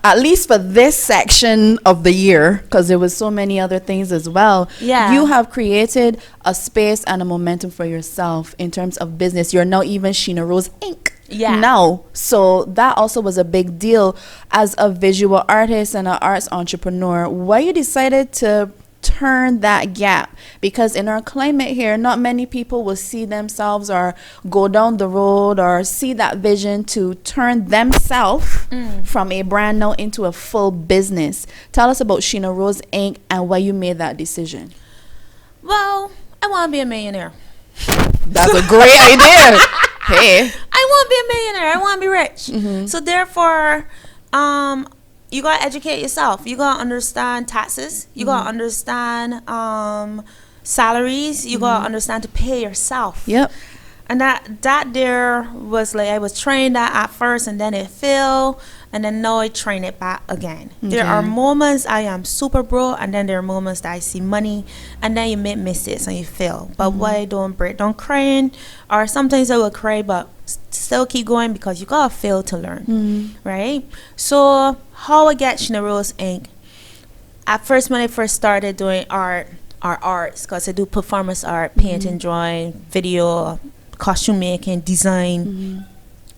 at least for this section of the year, because there was so many other things as well. Yeah. You have created a space and a momentum for yourself in terms of business. You're now even Sheena Rose Inc. Yeah. Now, so that also was a big deal as a visual artist and an arts entrepreneur. Why you decided to turn that gap? Because in our climate here, not many people will see themselves or go down the road or see that vision to turn themselves from a brand now into a full business. Tell us about Sheena Rose Inc. and why you made that decision. Well, I want to be a millionaire. That's a great idea. Hey, I want to be a millionaire. I want to be rich. So therefore, you got to educate yourself. You got to understand taxes. You got to understand salaries. You got to understand to pay yourself. Yep. And that there was like, I was trained that at first, and then it failed, and then now I train it back again. There are moments I am super broke, and then there are moments that I see money, and then you make mistakes and you fail. But why don't break down crying, or sometimes I will cry, but still keep going, because you gotta fail to learn, right? So how I get Sheena Rose Inc. At first, when I first started doing arts, because I do performance art, painting, drawing, video, costume making, design.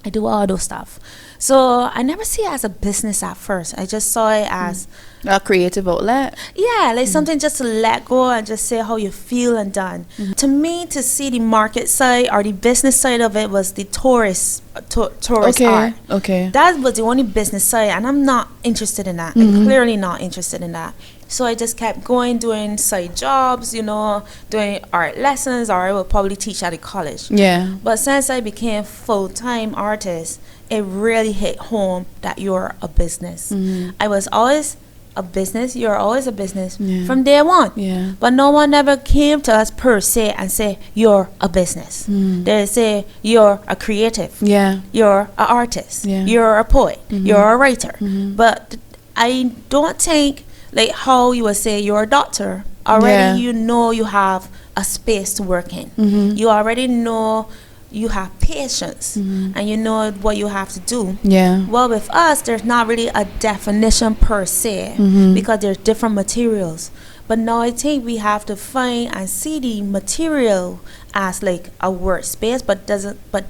I do all those stuff. So I never see it as a business at first. I just saw it as a creative outlet. Yeah, like something just to let go and just say how you feel and done. To me, to see the market side or the business side of it was the tourist art. Okay. That was the only business side, and I'm not interested in that. I'm clearly not interested in that. So I just kept going, doing side jobs, you know, doing art lessons, or I would probably teach at a college. Yeah. But since I became full-time artist, it really hit home that you're a business. I was always a business. You're always a business from day one. Yeah. But no one ever came to us per se and say, you're a business. They say, you're a creative. Yeah. You're an artist. Yeah. You're a poet. You're a writer. But I don't think, like how you would say you're a doctor, already you know you have a space to work in. You already know you have patience and you know what you have to do. Yeah. Well, with us, there's not really a definition per se because there's different materials. But now I think we have to find and see the material as like a workspace, but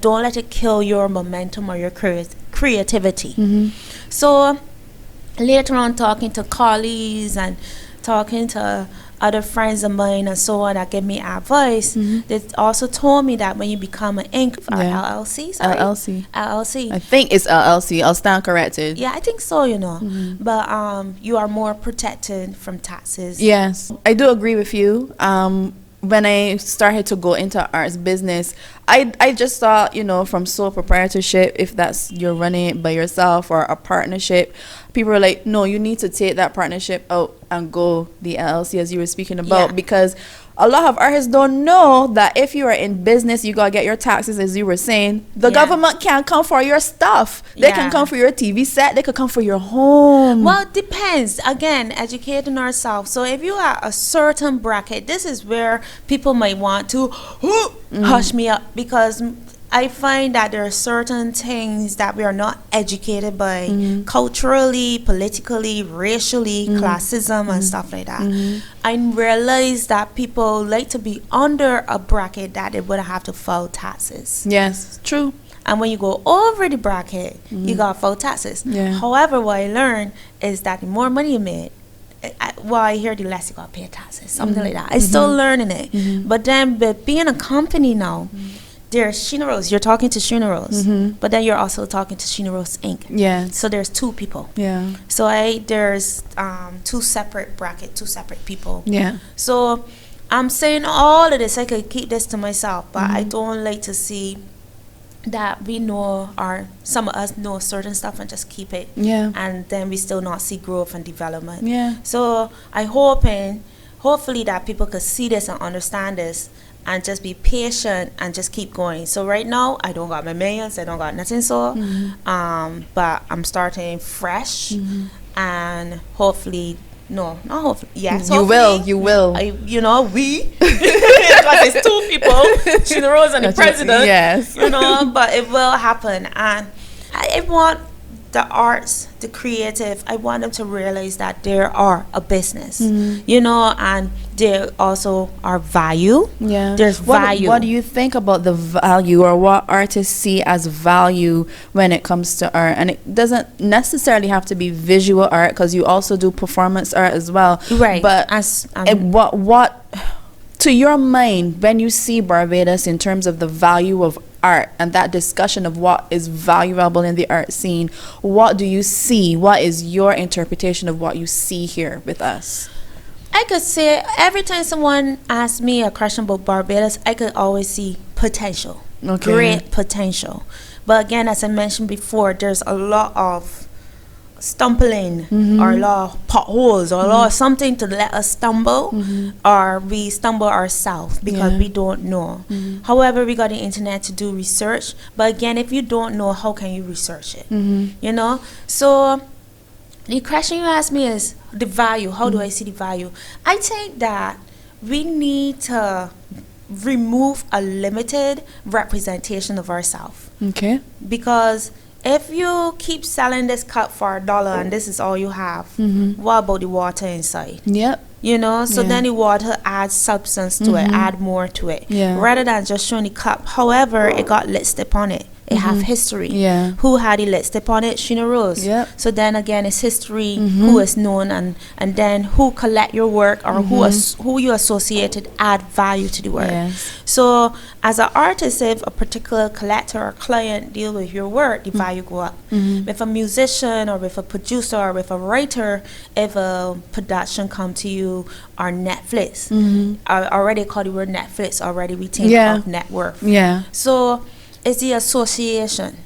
don't let it kill your momentum or your creativity. So later on, talking to colleagues and talking to other friends of mine and so on that give me advice, they also told me that when you become an Inc. or LLC, LLC. I think it's LLC. I'll stand corrected. Yeah, I think so, you know. But you are more protected from taxes. Yes, I do agree with you. When I started to go into arts business, I just thought, you know, from sole proprietorship, if that's you're running it by yourself or a partnership, people were like, no, you need to take that partnership out and go the LLC as you were speaking about, because a lot of artists don't know that if you are in business, you gotta get your taxes, as you were saying. The government can't come for your stuff. They can come for your TV set. They could come for your home. Well, it depends. Again, educating ourselves. So if you are a certain bracket, this is where people might want to hush me up, because I find that there are certain things that we are not educated by culturally, politically, racially, classism and stuff like that. I realize that people like to be under a bracket that they wouldn't have to file taxes. Yes, true. And when you go over the bracket, you got to file taxes. However, what I learned is that the more money you make, I hear the less you got to pay taxes, something like that. I'm still learning it. But then but being a company now, there's Sheena Rose. You're talking to Sheena Rose, but then you're also talking to Sheena Rose Inc. Yeah. So there's two people. Yeah. So there's two separate people. Yeah. So I'm saying all of this. I could keep this to myself, but I don't like to see that we know, or some of us know certain stuff and just keep it. Yeah. And then we still not see growth and development. Yeah. So hopefully that people could see this and understand this, and just be patient and just keep going. So right now, I don't got my millions, I don't got nothing, so but I'm starting fresh, and hopefully, no, not hopefully, yes, you will. We, because it's two people, Sheena Rose and the president, yes, but it will happen, and I want the arts, the creative, I want them to realize that there are a business, you know, and there also are value. Yeah. There's value. What do you think about the value, or what artists see as value when it comes to art? And it doesn't necessarily have to be visual art, because you also do performance art as well. Right. But what to your mind, when you see Barbados in terms of the value of art and that discussion of what is valuable in the art scene, what do you see? What is your interpretation of what you see here with us? I could say every time someone asks me a question about Barbados, I could always see potential. Okay. Great potential. But again, as I mentioned before, there's a lot of stumbling, or a lot of potholes, or a lot of something to let us stumble, or we stumble ourselves because we don't know. However, we got the internet to do research, but again, if you don't know, how can you research it? You know? So the question you asked me is the value. How do I see the value? I think that we need to remove a limited representation of ourselves. Okay. Because if you keep selling this cup for $1 and this is all you have, what about the water inside? Yep. You know, so then the water adds substance to it, add more to it, rather than just showing the cup. However, it got listed upon it. It have history. Yeah. Who had it listed upon it? Sheena Rose. Yep. So then again, it's history, who is known, and then who collect your work, or who you associated add value to the work. Yes. So as an artist, if a particular collector or client deal with your work, the value go up. With a musician, or with a producer, or with a writer, if a production come to you, or Netflix, I already call the word Netflix already, we think of net worth. Yeah. So it's the association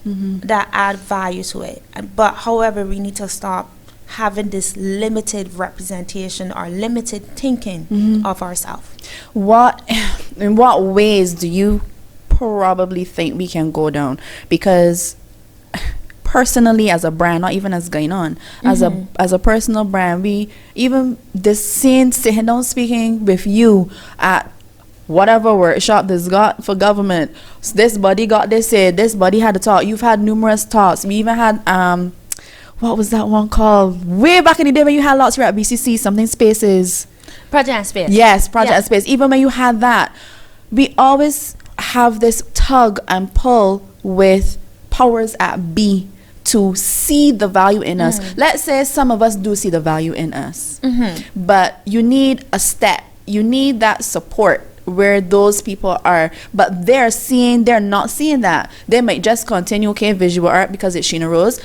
that add value to it. But however, we need to stop having this limited representation or limited thinking of ourselves. In what ways do you probably think we can go down? Because personally, as a brand, not even as GineOn, as a personal brand, we even this scene sitting down speaking with you at whatever workshop this got for government, this body got this said, this body had a talk, you've had numerous talks. We even had what was that one called way back in the day when you had lots here at BCC, something spaces, Project and Space. Yes, Project and Space. Even when you had that, we always have this tug and pull with powers at B to see the value in us. Let's say some of us do see the value in us, but you need a step, you need that support where those people are, but they're not seeing that. They might just continue, okay, visual art because it's Sheena Rose.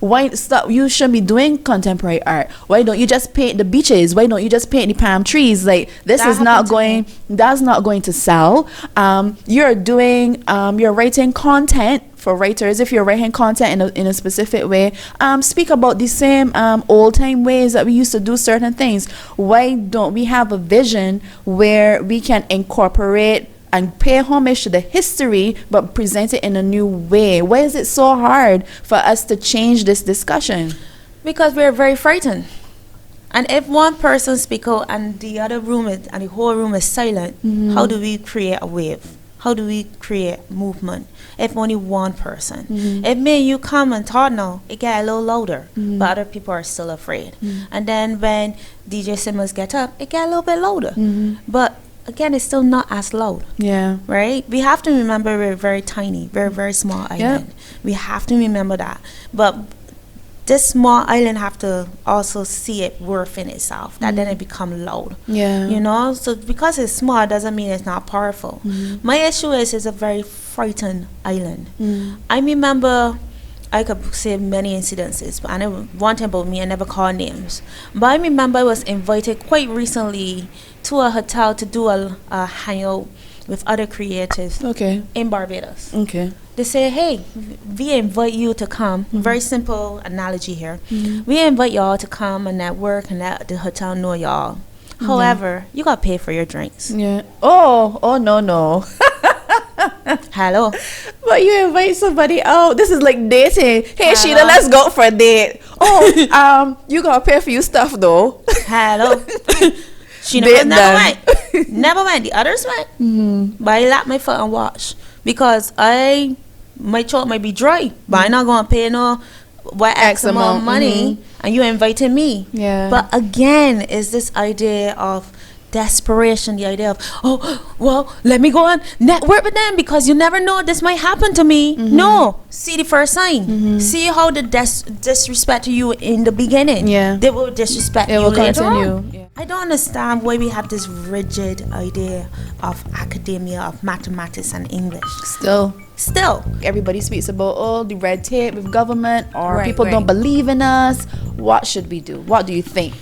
Why stop? You should be doing contemporary art. Why don't you just paint the beaches? Why don't you just paint the palm trees? Like, this is not going, that's not going to sell. You're writing content for writers. If you're writing content in a specific way, speak about the same old time ways that we used to do certain things. Why don't we have a vision where we can incorporate and pay homage to the history but present it in a new way? Why is it so hard for us to change this discussion? Because we're very frightened. And if one person speaks out and the whole room is silent, how do we create a wave? How do we create movement if only one person? If me and you come and talk now, it get a little louder, but other people are still afraid. And then when DJ Simmons get up, it get a little bit louder. But again, it's still not as loud. Yeah. Right? We have to remember we're very tiny, very, very small island. We have to remember that. But this small island have to also see it worth in itself, that then it become loud. You know, so because it's small doesn't mean it's not powerful. My issue is it's a very frightened island. I remember, I could say many incidences, but I never, one thing about me, I never call names, but I remember I was invited quite recently to a hotel to do a hangout with other creatives in Barbados. They say, hey, we invite you to come. Very simple analogy here. We invite y'all to come and network and let the hotel know y'all. However, you got to pay for your drinks. Oh, no. Hello. But you invite somebody out. This is like dating. Hey, Sheena, let's go for a date. Oh, you got to pay for your stuff though. Hello. Sheena never went. The others went. But I lapped my foot and watched. Because my throat might be dry, but I'm not going to pay no what X amount of money, and you invited me. Yeah. But again, is this idea of desperation, the idea of, oh, well, let me go and network with them because you never know, this might happen to me. No, see the first sign. See how the disrespect to you in the beginning. Yeah. They will disrespect It you will later continue. on. Yeah. I don't understand why we have this rigid idea of academia, of mathematics and English. Still. Everybody speaks about the red tape with government, or Right, people right. don't believe in us. What should we do? What do you think?